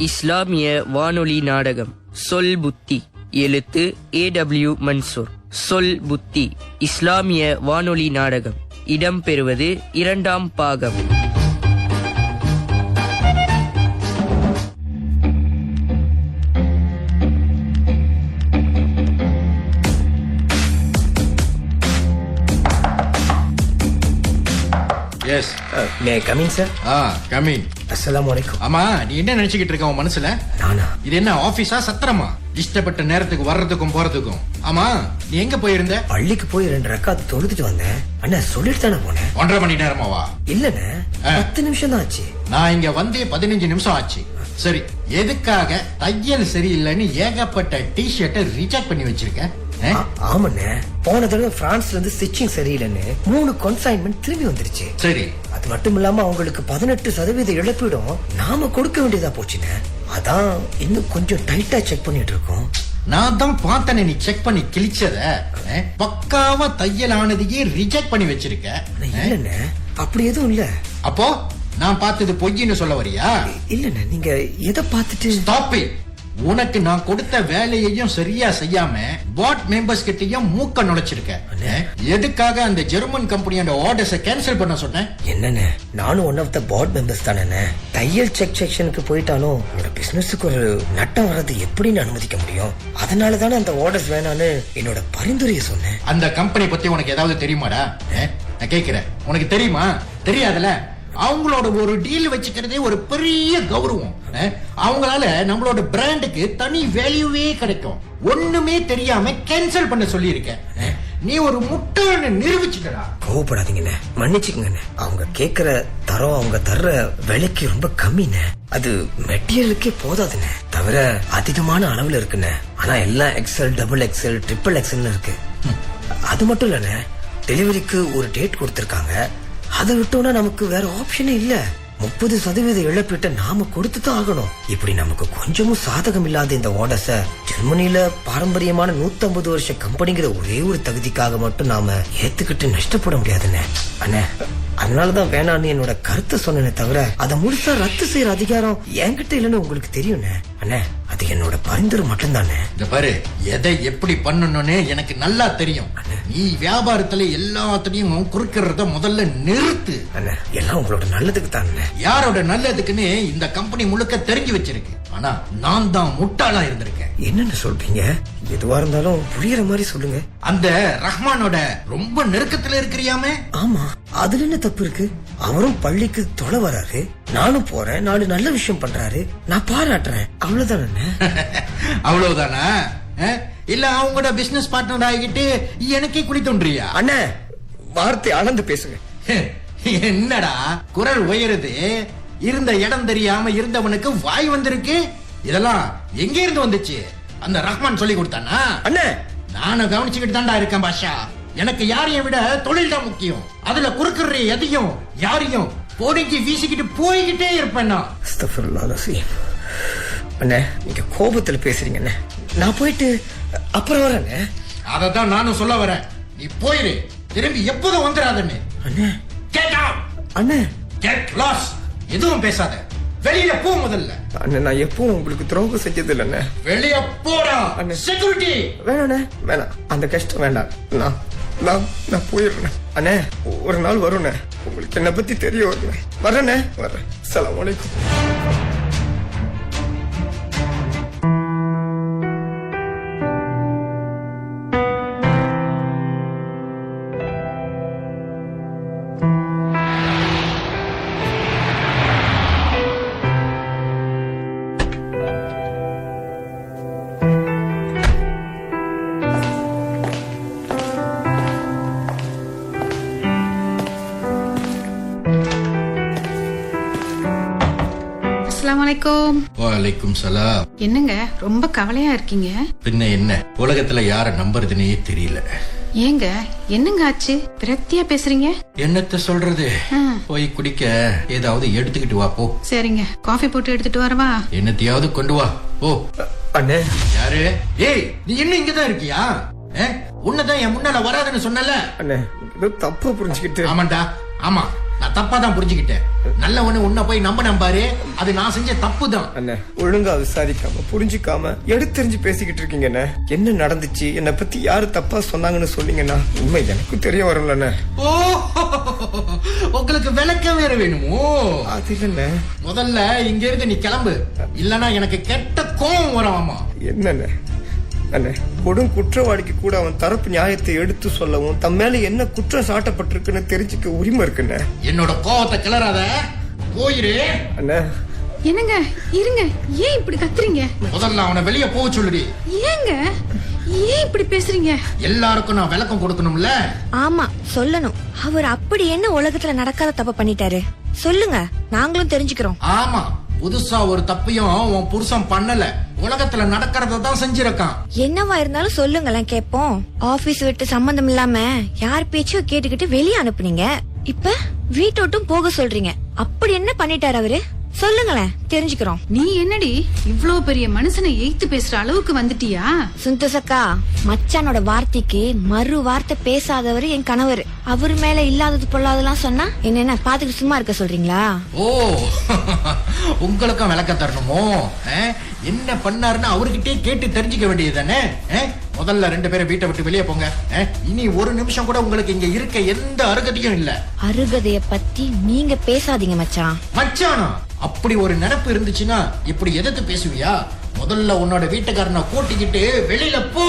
இஸ்லாமிய வானொலி நாடகம் சொல் புத்தி. எழுத்து A.W. மன்சூர். சொல் புத்தி இஸ்லாமிய வானொலி நாடகம். இடம்பெறுவது 2ஆம் பாகம். Yes. May I come in sir? Come in. அஸ்ஸலாமு அலைக்கும். ஆமா, நீ என்ன நினைச்சுக்கிட்டு இருக்க உன் மனசுல? நானா? இது என்ன ஆபீஸா சத்திரமா? இஷ்டப்பட்ட நேரத்துக்கு வர்றதுக்கும் போறதுக்கும். ஆமா, நீ எங்க போயிருந்த? பள்ளிக்கு போய் 2 ரக்காத் தொழுதுட்டு வந்தேன். அண்ணா சொல்லிட்டு தானே போனேன். 1.5 மணி நேரமாவா? இல்லண்ணே, 10 நிமிஷம் தான் ஆச்சு. நான் இங்க வந்து 15 நிமிஷம் ஆச்சு. சரி, எதுக்காக தையல் சரியில்லைன்னு ஏகப்பட்ட டிஷர்ட்டை ரிஜெக்ட் பண்ணி வச்சிருக்க? ஆமாண்ணே, போன தடவை பிரான்ஸ்ல இருந்து ஸ்டிச்சிங் சரியில்லைன்னு 3 கன்சைன்மெண்ட் திரும்பி வந்துருச்சு. சரி, அது மட்டும் இல்லாம அவங்களுக்கு 18% இழப்பீடும் நாம கொடுக்க வேண்டியதா போச்சுண்ணே. அதான் இன்னும் கொஞ்சம் டைட்டா செக் பண்ணிட்டு இருக்கோம். நான் தான் பார்த்தேன் நீ செக் பண்ணி கிழிச்சத. பக்காவா தையல் ஆனதையே ரிஜெக்ட் பண்ணி வச்சிருக்க. இல்லண்ணே, அப்படி எதுவும் இல்ல. அப்போ நான் பார்த்தது பொய்ன்னு சொல்ல வரியா? இல்லண்ணே, நீங்க எதை பார்த்துட்டு? Stop it. உனக்கு நான் கொடுத்த வேலையையும் சரியா செய்யாம போர்ட் மெம்பர்ஸ் கிட்டயும் மூக்க நுழைச்சிருக்க. எதுக்காக அந்த ஜெர்மன் கம்பெனியோட ஆர்டர்ஸை கேன்சல் பண்ண சொன்னேன்? என்னண்ணே, நானும் one of the board members தானே. தையல் செக் செக்ஷனுக்கு போயிட்டாலும் என்னோட பிசினஸுக்கு ஒரு நட்டம் வர்றது எப்படின்னு அனுமதிக்க முடியும்? அதனால தானே அந்த ஆர்டர்ஸ் வேணான்னு என்னோட பரிந்துரையை சொன்னேன். அந்த கம்பெனி பத்தி உனக்கு ஏதாவது தெரியுமாடா? நான் கேக்குறேன், உனக்கு தெரியுமா? தெரியாதுல. அவங்களோட ஒரு டீல் வச்சுக்கிறதே ஒரு பெரிய கௌரவம். அவங்களால நம்மளோட பிராண்டுக்கு தனி வேல்யூவே கிடைக்கும். ஒண்ணுமே தெரியாம கேன்சல் பண்ண சொல்லி இருக்க. நீ ஒரு முட்டாள்னு நிரூபிச்சுட்டடா. கோவப்படாதீங்கண்ணே, மன்னிச்சுக்கங்கண்ணே. அவங்க கேக்குற தரம் அவங்க தர்ற விலைக்கு ரொம்ப கம்மிண்ணே. அது மெட்டீரியலுக்கே போதாதுண்ணே, தவிர அதிகமான அளவுல இருக்குண்ணே. ஆனா எல்லாம் XL, XXL, XXL இருக்கு. அது மட்டும் இல்லண்ணே, டெலிவரிக்கு ஒரு டேட் கொடுத்திருக்காங்க. அதை விட்டோம்னா நமக்கு வேற ஆப்ஷனே இல்ல. 30% இழப்பீட்டை நாம கொடுத்துதான் ஆகணும். இப்படி நமக்கு கொஞ்சமும் சாதகம் இல்லாத இந்த ஆர்டர்ஸ ஜெர்மனில பாரம்பரியமான 150 வருஷ கம்பெனிங்கிற ஒரே ஒரு தகுதிக்காக மட்டும் நாம ஏத்துக்கிட்டு நஷ்டப்பட முடியாதுண்ணே. அண்ணே, அதனாலதான் வேணான்னு என்னோட கருத்தை சொன்னேனே தவிர அதை முழுசா ரத்து செய்யற அதிகாரம் என்கிட்ட இல்லைன்னு உங்களுக்கு தெரியும்ண்ணே. அண்ணே, அது என்னோட பரிந்துரை மட்டும் தானே. இந்த பாரு, எதை எப்படி பண்ணணும்னு எனக்கு நல்லா தெரியும். நீ வியாபாரத்துல எல்லாத்துலயும் குறுக்கிறத முதல்ல நிறுத்து. அண்ணே, எல்லாம் உங்களோட நல்லதுக்கு தானே. யாரோட நல்லதுக்குன்னு இந்த கம்பெனி முழுக்க தெரிஞ்சு வச்சிருக்கு. ஆனா நான் தான் முட்டாளா இருந்திருக்கேன். என்னன்னு சொல்றீங்க? எதுவா இருந்தாலும் புரியுற மாதிரி சொல்லுங்க. அந்த ரஹ்மானோட ரொம்ப நெருக்கத்துல இருக்கிறியாமே? ஆமா, அதுல என்ன தப்பு இருக்கு? அவரும் பள்ளிக்கு தொலை வராரு, நானும் போறேன், 4 நல்ல விஷயம் பண்றாரு, நான் பாராட்டுறேன். அவ்வளவுதானே? அவ்வளவுதானா? இல்ல அவங்களோட பிசினஸ் பார்ட்னர் ஆகிட்டு எனக்கே குடி தோன்றியா? அண்ணே, வார்த்தை அளந்து பேசுங்க. என்னடா குரல் உயருது? இருந்த இடம் தெரியாம இருந்தவனுக்கு வாய் வந்திருக்கு. இதெல்லாம் எங்க இருந்து வந்துச்சு? அந்த ரஹ்மான் சொல்லி கொடுத்தானா? அண்ணே, நானும் கவனிச்சுக்கிட்டு தான்டா இருக்கேன் பாஷா. எனக்கு யாரையும் விட தொழில் தான் முக்கியம். அதுல குறுக்குற எதையும் யாரையும் போடிக்கு வீசிக்கிட்டு போய்கிட்டே இருப்பேன். அண்ணே, நீங்க கோபத்துல பேசுறீங்க. அண்ணே, நான் போயிட்டு அப்புறம் வரேன். அததான் நானும் சொல்ல வரேன். நீ போயிரு, திரும்பி எப்போதும் வந்துடாதன்னு. அண்ணே, கெட் அவுட். அண்ணே, கெட் லாஸ்ட். எதுவும் பேசாத, வெளியில போ முதல்ல. அண்ணே, நான் எப்பவும் உங்களுக்கு துரோகம் செஞ்சது இல்ல. வெளிய போடா. செக்யூரிட்டி வேணாண்ணே, வேணாம், அந்த கஷ்டம் வேண்டாம். நான் போயிடுறேன். அண்ணே, ஒரு நாள் வரும்ண்ணே, உங்களுக்கு என்ன பத்தி தெரிய வருவேன். வரேண்ணே, வரேன். அஸ்ஸலாமு அலைக்கும். வலைக்கும் சலாம். என்னங்க ரொம்ப கவலையா இருக்கீங்க? பின்ன என்ன, உலகத்துல யார நம்புறதுன்னே தெரியல. ஏங்க, என்னங்க ஆச்சு? பிரத்தியா பேசுறீங்க? என்னத்த சொல்றது? போய் குடிக்க ஏதாவது எடுத்துக்கிட்டு வா போ. சரிங்க, காஃபி போட்டு எடுத்துட்டு வரவா? என்னத்தையாவது கொண்டு வா போ. அண்ணே, யாரு? ஏய், நீ இன்னும் இங்கதான் இருக்கியா? உன்னதான் என் முன்னால வராதுன்னு சொன்னல. அண்ணே, தப்பா புரிஞ்சுக்கிட்டு. ஆமாண்டா, ஆமா. நான் தப்பா தான் புரிஞ்சுக்கிட்டேன். நல்லவனு உன்னை போய் நம்பாரு, அது நான் செஞ்ச தப்பு தான். அண்ணே, ஒழுங்கா விசாரிக்காம புரிஞ்சுக்காம எடுத்தெறிஞ்சு பேசிக்கிட்டு இருக்கீங்கண்ணே. என்ன நடந்துச்சு, என்னை பத்தி யாரு தப்பா சொன்னாங்கன்னு சொன்னீங்கன்னா உண்மை எனக்கு தெரிய வரும்லண்ணே. ஓ, உங்களுக்கு விளக்கம் வேற வேணுமோ? அது இல்லண்ணே. முதல்ல இங்க இருந்து நீ கிளம்பு, இல்லனா எனக்கு கெட்ட கோவம் வராமா. என்னண்ணே அண்ணே, கொடும் குற்றவாளிக்கு கூட அவன் தரப்பு நியாயத்தை எடுத்து சொல்லவும் தம் மேல என்ன குற்றம் சாட்டப்பட்டிருக்குன்னு தெரிஞ்சுக்க உரிமை இருக்குண்ணே. என்னோட கோவத்தை கிளறாத, போயிரு. அண்ணே, என்னங்க இருங்க, ஏன் இப்படி கத்துறீங்க? முதல்ல அவனை வெளியே போக சொல்லுடி. ஏங்க ஏன் இப்படி பேசுறீங்க? எல்லாருக்கும் நான் விளக்கம் கொடுக்கணும்ல. ஆமா, சொல்லணும். அவர் அப்படி என்ன உலகத்துல நடக்காத தப்பு பண்ணிட்டாரு சொல்லுங்க, நாங்களும் தெரிஞ்சுக்கிறோம். ஆமா, புதுசா ஒரு தப்பையும் உன் புருஷன் பண்ணல, உலகத்துல நடக்கிறத தான் செஞ்சிருக்கான். என்னவா இருந்தாலும் சொல்லுங்களேன், கேப்போம். ஆபீஸ் விட்டு சம்பந்தம் இல்லாம யார் பேச்சோ கேட்டுக்கிட்டு வெளியே அனுப்புனீங்க, இப்ப வீட்டோட்டும் போக சொல்றீங்க. அப்படி என்ன பண்ணிட்டாரு அவரு சொல்லுங்களேன், தெரிஞ்சுக்கிறோம். நீ என்னடி இவ்ளோ பெரிய மனுஷனை எய்த்து பேசுற அளவுக்கு வந்துட்டியா? சுந்தசக்கா, மச்சானோட வார்த்தைக்கு மறு வார்த்தை பேசாதவரு என் கணவர். அவரு மேல இல்லாதது பொல்லாதெல்லாம் சொன்னா என்ன பாத்துக்கிட்டு சும்மா இருக்க சொல்றீங்களா? ஓ, உங்களுக்கும் விளக்கம் தரணுமோ? என்ன பண்ணாருன்னு அவர்கிட்டே கேட்டு தெரிஞ்சுக்க வேண்டியது தானே. முதல்ல 2 பேரும் வீட்டை விட்டு வெளியே போங்க. இனி ஒரு நிமிஷம் கூட உங்களுக்கு இங்க இருக்க எந்த அருகதையும் இல்ல. அருகதைய பத்தி நீங்க பேசாதீங்க மச்சான். மச்சானா, அப்படி ஒரு நினைப்பு இருந்துச்சுன்னா இப்படி எதிர்த்து பேசுவியா? முதல்ல உன்னோட வீட்டுக்காரனை கூட்டிக்கிட்டு வெளியில போ.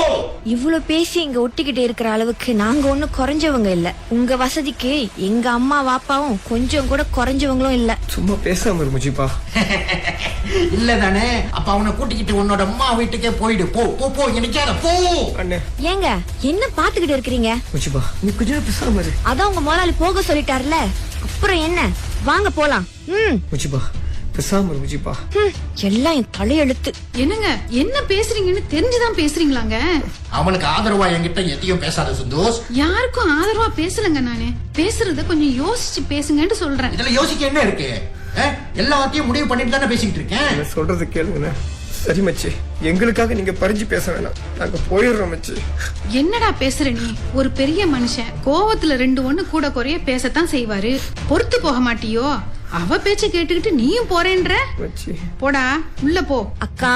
இவ்வளவு பேசி இங்க ஒட்டிக்கிட்டு இருக்கிற அளவுக்கு நாங்க ஒண்ணும் குறைஞ்சவங்க இல்ல. உங்க வசதிக்கு எங்க அம்மா வாப்பாவும் கொஞ்சம் கூட குறைஞ்சவங்களும் இல்ல. சும்மா பேசாம இரு முஜிபா. இல்ல தானே? அப்ப அவனை கூட்டிக்கிட்டு உன்னோட அம்மா வீட்டுக்கே போயிடு. போ போ போ, நினைக்காத, போ. அண்ணே, ஏங்க என்ன பாத்துக்கிட்டு இருக்கிறீங்க? முஜிபா, நீ கொஞ்சம் பேசாம இரு. அதான் உங்க முதலாளி போக சொல்லிட்டாருல, அப்புறம் என்ன? வாங்க போலாம். முஜிபா, பேசாம இரு முஜிபா. எல்லாம் என் தலையெழுத்து. என்னங்க என்ன பேசுறீங்கன்னு தெரிஞ்சுதான் பேசுறீங்களாங்க? அவனுக்கு ஆதரவா என்கிட்ட எதையும் பேசாத சுந்தோஷ். யாருக்கும் ஆதரவா பேசலங்க நானு. பேசுறத கொஞ்சம் யோசிச்சு பேசுங்கன்னு சொல்றேன். இதுல யோசிக்க என்ன இருக்கு? எல்லாத்தையும் முடிவு பண்ணிட்டு தானே பேசிக்கிட்டு இருக்கேன். சொல்றது கேளுங்கண்ணே. சரி மச்சி, எங்களுக்காக நீங்க பறிஞ்சு பேச வேணாம், நாங்க போயிடுறோம் மச்சி. என்னடா பேசுற நீ? ஒரு பெரிய மனுஷன் கோவத்துல 2 ஒண்ணு கூட குறைய பேசத்தான் செய்வாரு. பொறுத்து போக மாட்டியோ? அவ பேச்ச கேட்டுக்கிட்டு நீயும் போறேன்ற? மச்சி, போடா உள்ள போ. அக்கா,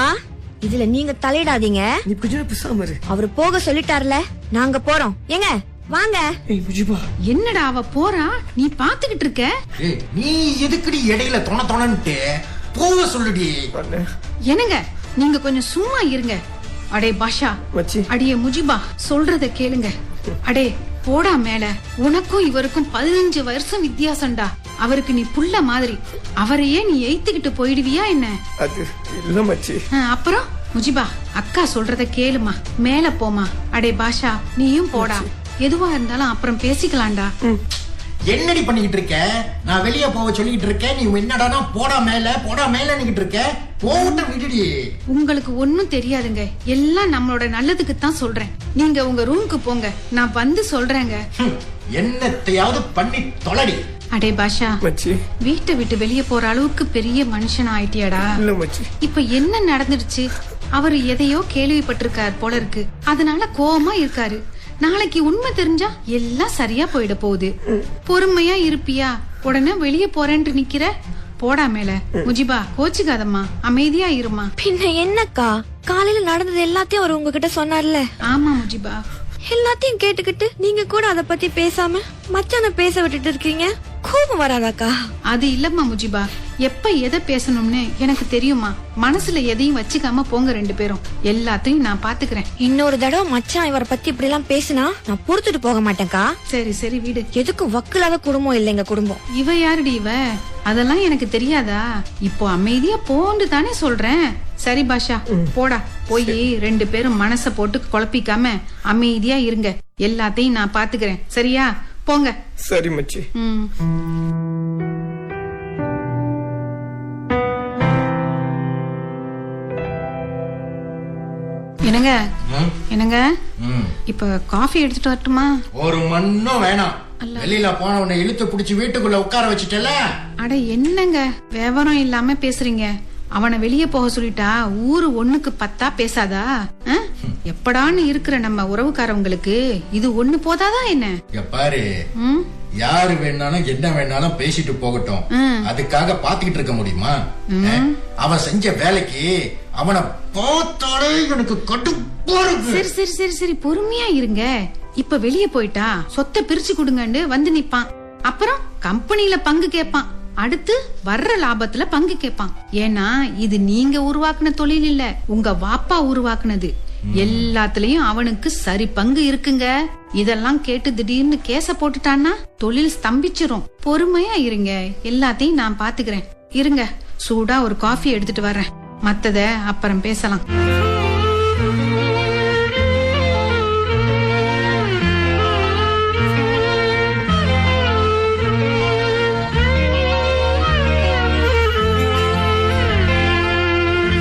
இதுல நீங்க தலையிடாதீங்க. நீ கொஞ்சம் பேசாம இரு. அவரு போக சொல்லிட்டாருல, நாங்க போறோம். ஏங்க வாங்க. ஏய் முஜிபா, என்னடா அவ போறா, நீ பாத்துக்கிட்டு இருக்க? நீ எதுக்குடி இடையில தொணன்ட்டு போக சொல்லுடி. அண்ணே, என்னங்க நீங்க கொஞ்சம் சும்மா இருங்க. அடே பாஷா, மச்சி. அடியே முஜிபா, சொல்றத கேளுங்க. அடே போடா மேல. உனக்கும் இவருக்கும் 15 வருஷம் வித்தியாசம்டா. அவருக்கு நீ புள்ள மாதிரி. அவரையே நீ எய்த்துக்கிட்டு போயிடுவியா என்ன? அது இல்ல மச்சி. அப்புறம் முஜிபா, அக்கா சொல்றத கேளுமா, மேல போமா. அடே பாஷா, நீயும் போடா. எதுவா இருந்தாலும் அப்புறம் பேசிக்கலாம்டா. என்னடி பண்ணிக்கிட்டு இருக்க? நான் வெளியே போக சொல்லிட்டு இருக்கேன், நீ என்னடானா போடா மேல போடா மேலன்னுகிட்டு இருக்க. போட்ட விடுடி. உங்களுக்கு ஒண்ணும் தெரியாதுங்க, எல்லாம் நம்மளோட நல்லதுக்கு தான் சொல்றேன். நீங்க உங்க ரூமுக்கு போங்க, நான் வந்து சொல்றேங்க. என்னத்தையாவது பண்ணி தொலைடி. அடே பாஷா, மச்சி, வீட்டை விட்டு வெளியே போற அளவுக்கு பெரிய மனுஷன் ஆயிட்டியாடா. இல்ல மச்சி. இப்ப என்ன நடந்துருச்சு? அவரு எதையோ கேள்விப்பட்டிருக்காரு போல இருக்கு, அதனால கோவமா இருக்காரு. நாளைக்கு உண்மை தெரிஞ்சா எல்லாம் சரியா போயிட போகுது. பொறுமையா இருப்பியா? உடனே வெளியே போறேன்னு நிக்கிற. போடா மேல. முஜிபா, கோச்சுக்காதம்மா, அமைதியா இருமா. பின்ன என்னக்கா, காலையில நடந்தது எல்லாத்தையும் அவர் உங்ககிட்ட சொன்னார்ல. ஆமா முஜிபா, எல்லாத்தையும் கேட்டுக்கிட்டு நீங்க கூட அத பத்தி பேசாம மச்சான பேச விட்டுட்டு இருக்கீங்க. கோபம் வராதாக்கா? அது இல்லம்மா முஜிபா, எப்ப எதை பேசணும்னு எனக்கு தெரியுமா. மனசுல எதையும் வச்சுக்காம போங்க 2 பேரும். எல்லாத்தையும் நான் பாத்துக்கிறேன். இன்னொரு தடவை மச்சான் இவரை பத்தி இப்படி எல்லாம் பேசினா நான் பொறுத்துட்டு போக மாட்டேன்க்கா. சரி சரி வீடு. எதுக்கும் வக்கில்லாத குடும்பம் இல்ல எங்க குடும்பம். இவ யாருடி இவ? அதெல்லாம் எனக்கு தெரியாதா? இப்போ அமைதியா போன்னு தானே சொல்றேன். சரி பாஷா, போடா. போய் 2 பேரும் மனச போட்டு குழப்பிக்காம அமைதியா இருங்க. எல்லாத்தையும் நான் பாத்துக்கிறேன், சரியா? போங்க. சரி மச்சி. என்னங்க என்னங்க, இப்ப காஃபி எடுத்துட்டு வரட்டுமா? ஒரு மண்ணும் வேணாம். வெளியில போன உன்னை இழுத்து புடிச்சு வீட்டுக்குள்ள உட்கார வச்சுட்டல. அட என்னங்க விவரம் இல்லாம பேசுறீங்க? அவனை வெளியே போக சொல்லிட்டா ஊரு 1க்கு 10 பேசாதா? எப்படான்னு இருக்கிற நம்ம உறவுக்காரவங்களுக்கு இது 1 போதாதா என்ன? பாரு, யாரு வேணாலும் என்ன வேணாலும் பேசிட்டு போகட்டும், அதுக்காக பாத்துக்கிட்டு இருக்க முடியுமா? அவன் செஞ்ச வேலைக்கு அவனை பார்த்தாலே எனக்கு கடுப்பா இருக்கு. சரி சரி சரி சரி பொறுமையா இருங்க. இப்ப வெளியே போயிட்டா சொத்தை பிரிச்சு கொடுங்கன்னு வந்து நிப்பான். அப்புறம் கம்பெனில பங்கு கேட்பான். அடுத்து வர்ற லாபத்துல பங்கு கேட்பான். ஏன்னா இது நீங்க உருவாக்குன தொழில் இல்ல, உங்க வாப்பா உருவாக்குனது. எல்லாத்துலயும் அவனுக்கு சரி பங்கு இருக்குங்க. இதெல்லாம் கேட்டு திடீர்னு கேச போட்டுட்டான்னா தொழில் ஸ்தம்பிச்சிரும். பொறுமையா இருங்க, எல்லாத்தையும் நான் பாத்துக்கிறேன். இருங்க, சூடா ஒரு காஃபி எடுத்துட்டு வர்றேன். மத்தத அப்புறம் பேசலாம்.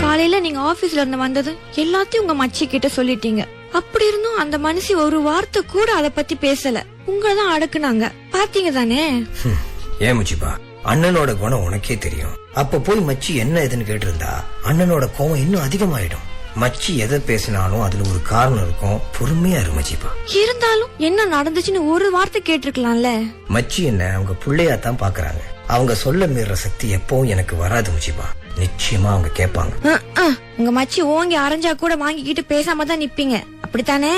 காலையில நீங்க ஆபீஸ்ல இருந்து வந்தது எல்லாத்தையும் உங்க மச்சி கிட்ட சொல்லிட்டீங்க. அப்படி இருந்தும் அந்த மனுஷி ஒரு வார்த்தை கூட அத பத்தி பேசல. உங்களதான் அடக்குனாங்க, பாத்தீங்க தானே? ஏன் முச்சிப்பா, அண்ணனோட குணம் உனக்கே தெரியும். அப்ப போய் மச்சி என்ன எதுன்னு கேட்டிருந்தா அண்ணனோட கோவம் இன்னும் அதிகமாயிடும். மச்சி எதை பேசினாலும் அதுல ஒரு காரணம் இருக்கும். பொறுமையா இரு மச்சிப்பா. இருந்தாலும் என்ன நடந்துச்சுன்னு ஒரு வார்த்தை கேட்டிருக்கலாம்ல. மச்சி என்ன அவங்க பிள்ளையா தான் பாக்குறாங்க. அவங்க சொல்ல மீற சக்தி எப்பவும் எனக்கு வராது முச்சிப்பா. நிச்சயமா அவங்க கேட்பாங்க. உங்க மச்சி ஓங்கி அரைஞ்சா கூட வாங்கிக்கிட்டு பேசாம தான் நிப்பீங்க, அப்படித்தானே?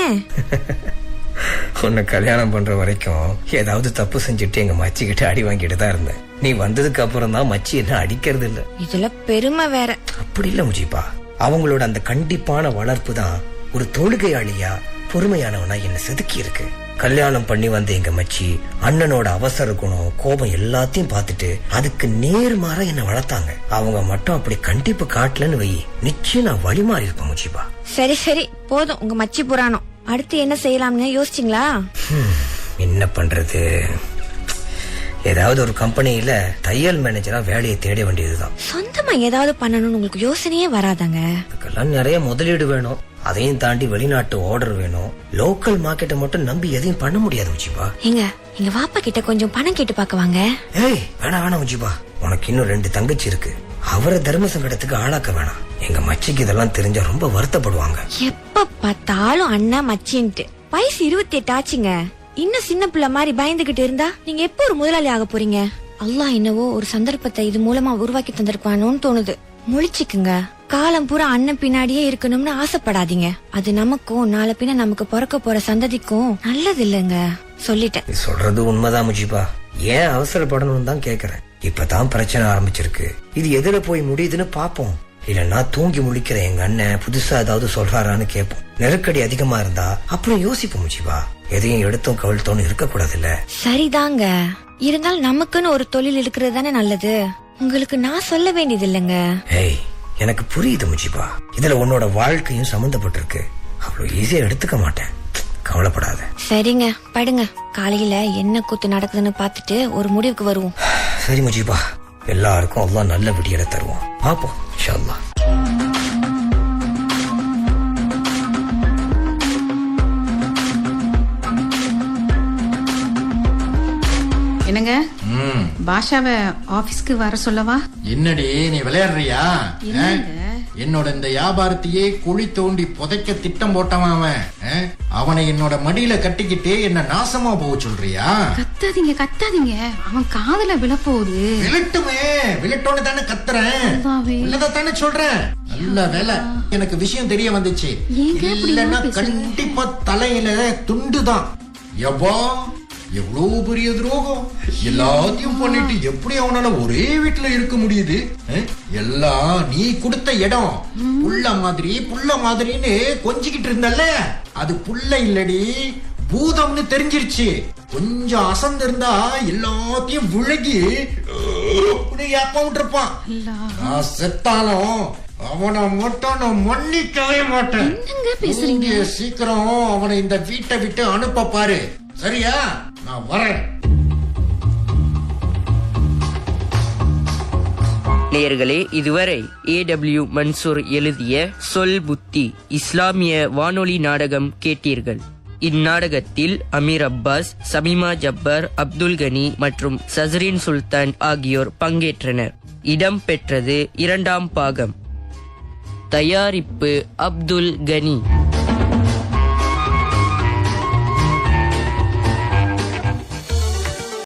உன்னை கல்யாணம் பண்ற வரைக்கும் ஏதாவது தப்பு செஞ்சுட்டு எங்க மச்சி கிட்ட அடி வாங்கிட்டு தான் இருந்தேன். நீ வந்ததுக்கு அப்புறம் தான் மச்சி என்ன அடிக்கிறது இல்ல. இதுல பெருமை வேற. அப்படி இல்ல முஜிபா, அவங்களோட அந்த கண்டிப்பான வளர்ப்பு தான் ஒரு தொழுகையாளியா பொறுமையானவனா என்ன செதுக்கி இருக்கு. கல்யாணம் பண்ணி வந்த எங்க மச்சி அண்ணனோட அவசர குணம், கோபம் எல்லாத்தையும் பார்த்துட்டு அதுக்கு நேர்மாறா என்ன வளர்த்தாங்க. அவங்க மட்டும் அப்படி கண்டிப்பு காட்டலன்னு வை, நிச்சயம் நான் வழி மாறி இருப்பேன் முஜிபா. சரி சரி போதும் உங்க மச்சி புராணம். அடுத்து என்ன செய்யலாம்னு யோசிச்சிங்களா? என்ன பண்றது, ஏதாவது ஒரு கம்பெனியில தையல் மேனேஜரா வேலையை தேட வேண்டியதுதான். சொந்தமா ஏதாவது பண்ணணும்னு உங்களுக்கு யோசனையே வராதாங்க? அதுக்கெல்லாம் நிறைய முதலீடு வேணும். அதையும் தாண்டி வெளிநாட்டு ஆர்டர் வேணும். லோக்கல் மார்க்கெட்டை மட்டும் நம்பி எதையும் பண்ண முடியாது முஜிபா. எங்க வாப்பா கிட்ட கொஞ்சம் பணம் கேட்டு பாக்கவாங்க. ஏய் வேணாம் முஜிபா, உனக்கு இன்னும் 2 தங்கச்சி இருக்கு. அவரை தர்ம சங்கடத்துக்கு ஆளாக்க வேணாம். எங்க மச்சிக்கு இதெல்லாம் தெரிஞ்சா ரொம்ப வருத்தப்படுவாங்க. எப்ப பார்த்தாலும் அண்ணா மச்சின்ட்டு. வயசு 28 ஆச்சுங்க. இன்னும் சின்ன பிள்ளை மாதிரி பயந்துகிட்டு இருந்தா நீங்க எப்ப ஒரு முதலாளி ஆக போறீங்க? அல்லாஹ் என்னவோ ஒரு சந்தர்ப்பத்தை இது மூலமா உருவாக்கி தந்திருப்பானோன்னு தோணுது. முழிச்சுக்குங்க. காலம் பூரா அண்ணன் பின்னாடியே இருக்கணும்னு ஆசைப்படாதீங்க. அது நமக்கும் நாளை பின்ன நமக்கு பிறக்க போற சந்ததிக்கும் நல்லது இல்லைங்க. சொல்லிட்டேன். சொல்றது உண்மைதான் முஜிபா. ஏன் அவசரப்படணும் தான் கேக்குறேன். இப்பதான் பிரச்சனை ஆரம்பிச்சிருக்கு. இது எதிர போய் முடியுதுன்னு பாப்போம். இல்லன்னா தூங்கி முழிக்கிற எங்க அண்ணன் புதுசா ஏதாவது சொல்றாரான்னு கேட்போம். நெருக்கடி அதிகமா இருந்தா அப்புறம் யோசிப்போம் முஜிபா. எதையும் எடுத்தும் கவிழ்த்தோன்னு இருக்க கூடாதுல்ல. சரிதாங்க. இருந்தாலும் நமக்குன்னு ஒரு தொழில் இருக்கிறது தானே நல்லது. உங்களுக்கு நான் சொல்ல வேண்டியது இல்லைங்க. ஏய் எனக்கு புரியுது முஜிபா. இதுல உன்னோட வாழ்க்கையும் சம்பந்தப்பட்டிருக்கு. அவ்வளவு ஈஸியா எடுத்துக்க மாட்டேன், கவலைப்படாத. சரிங்க, படுங்க. காலையில என்ன கூத்து நடக்குதுன்னு பாத்துட்டு ஒரு முடிவுக்கு வருவோம். சரி முஜிபா, எல்லாருக்கும் அல்லாஹ் நல்ல விடியலை தருவோம். பாப்போம் இன்ஷா அல்லாஹ். என்னங்க, பாஷாவை ஆபீஸ்க்கு வர சொல்லவா? என்னடி நீ விளையாடுறியா? என்னோட இந்த வியாபாரத்தையே குழி தோண்டி புதைக்க திட்டம் போட்டவன் அவன். அவனை என்னோட மடியில கட்டிக்கிட்டு என்ன நாசமா போக சொல்றியா? கத்தாதீங்க கத்தாதீங்க, அவன் காதுல விழப்போகுது. விழட்டுமே, விழட்டோன்னு தானே கத்துறேன், இல்லதானே சொல்றேன். நல்ல வேலை எனக்கு விஷயம் தெரிய வந்துச்சு. இல்லன்னா கண்டிப்பா தலையில துண்டுதான். எவ்வா எவ்வளவு பெரிய துரோகம்! எல்லாத்தையும் பண்ணிட்டு எப்படி அவனால ஒரே வீட்டுல இருக்க முடியுது? எல்லாம் நீ கொடுத்த இடம். புள்ள மாதிரி புள்ள மாதிரின்னு கொஞ்சிக்கிட்டு இருந்தல்ல, அது புள்ள இல்லடி, பூதம்னு தெரிஞ்சிருச்சு. கொஞ்சம் அசந்து இருந்தா எல்லாத்தையும் விலகி இருப்பான். நான் செத்தாலும் அவனை மட்டும் நான் மன்னிக்கவே மாட்டேன். சீக்கிரம் அவனை இந்த வீட்டை விட்டு அனுப்ப பாரு, சரியா? நான் வரேன். நேயர்களே, இதுவரை A.W. மன்சூர் எழுதிய சொல் புத்தி இஸ்லாமிய வானொலி நாடகம் கேட்டீர்கள். இந்நாடகத்தில் அமீர் அப்பாஸ், சமீமா ஜப்பர், அப்துல் கனி மற்றும் சஸ்ரின் சுல்தான் ஆகியோர் பங்கேற்றனர். இடம்பெற்றது 2ஆம் பாகம். தயாரிப்பு அப்துல் கனி.